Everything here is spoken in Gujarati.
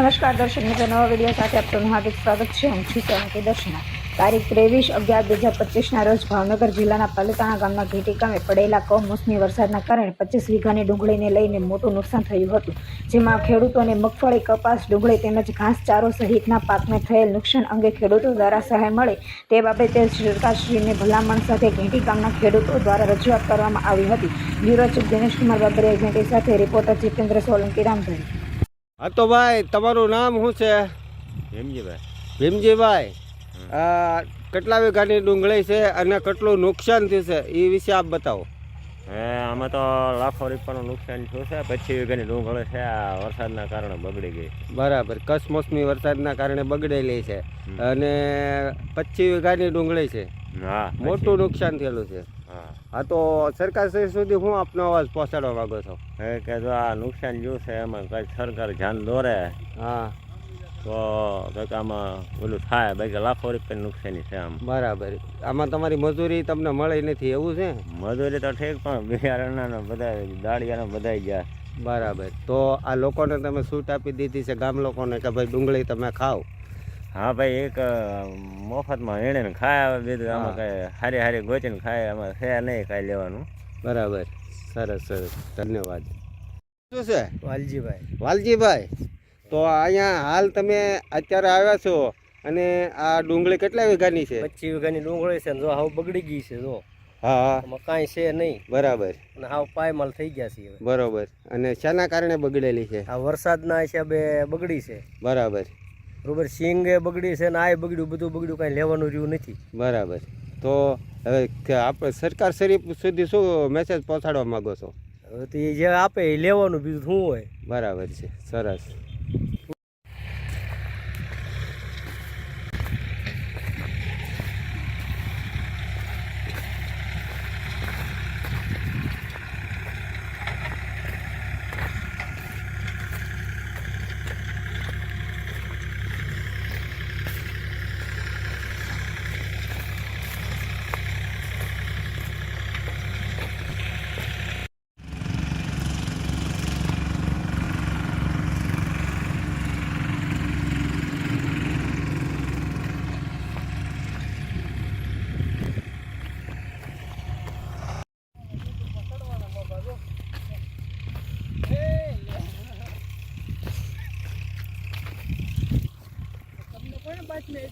નમસ્કાર દર્શક મિત્રો, નવા વિડીયો સાથે આપનું હાર્દિક સ્વાગત છે. હું છું સોનકી દર્શના. તારીખ 23/11/2025ના રોજ ભાવનગર જિલ્લાના પાલિતાણા ગામના ઘેટી ગામે પડેલા કમોસમી વરસાદના કારણે 25 વીઘાની ડુંગળીને લઈને મોટું નુકસાન થયું હતું, જેમાં ખેડૂતોને મગફળી, કપાસ, ડુંગળી તેમજ ઘાસચારો સહિતના પાકને થયેલ નુકસાન અંગે ખેડૂતો દ્વારા સહાય મળે તે બાબતે સરકારશ્રીને ભલામણ સાથે ઘેટી ગામના ખેડૂતો દ્વારા રજૂઆત કરવામાં આવી હતી. બ્યુરો ચીફ દિનેશકુમાર બાબરિયા ઘેટી સાથે રિપોર્ટર જીતેન્દ્ર સોલંકી રામધરી. હા તો ભાઈ, તમારું નામ શું છે? ભીમજીભાઈ. કેટલા વીઘાની ડુંગળી છે અને કેટલું નુકસાન થયું છે એ વિશે આપ બતાવો. આમાં તો લાખો રૂપિયાનું નુકસાન થયું છે. 25 વીઘાની ડુંગળી છે, આ વરસાદના કારણે બગડી ગઈ. બરાબર, કમોસમી વરસાદના કારણે બગડેલી છે અને 25 વીઘાની ડુંગળી છે. હા, મોટું નુકસાન થયેલું છે. હા તો સરકાર સુધી હું આપનો અવાજ પહોંચાડવા માંગો છો કે જો આ નુકસાન જોયું છે એમાં કંઈક સરકાર ધ્યાન દોરે હા તો કંઈક આમાં ઓલું થાય. બાકી લાખો રૂપિયાની નુકસાની છે આમ. બરાબર. આમાં તમારી મજૂરી તમને મળી નથી એવું છે? મજૂરી તો ઠીક, પણ બિહારના બધા દાળિયાના બધા ગયા. બરાબર. તો આ લોકોને તમે છૂટ આપી દીધી છે ગામ લોકોને કે ભાઈ ડુંગળી તમે ખાઓ? હા ભાઈ, એક મફતમાં એણે ખાય, બીજું આમાં કઈ હારી હારી ગોચીને ખાય, આમાં છે નહીં કાંઈ લેવાનું. બરાબર, સરસ સરસ, ધન્યવાદ. શું છે? વાલજીભાઈ. વાલજીભાઈ, તો અહીંયા હાલ તમે અત્યારે આવ્યા છો અને આ ડુંગળી કેટલા વીઘાની છે? 25 વીઘાની ડુંગળી છે. જો હાવ બગડી ગઈ છે. જો હા, આમાં કાંઈ છે નહીં. બરાબર. અને હાવ પાયમાલ થઈ ગયા છે હવે. બરોબર. અને શાના કારણે બગડેલી છે? આ વરસાદના હિસાબે બગડી છે. બરાબર બરોબર. સિંગે બગડી છે ને આ બગડ્યું, બધું બગડ્યું, કાંઈ લેવાનું રહ્યું નથી. બરાબર. તો હવે આપણે સરકાર સુધી શું મેસેજ પહોંચાડવા માંગો છો? હવે તો એ જે આપે એ લેવાનું, બીજું શું હોય. બરાબર છે, સરસ. તમને કોને બાતમી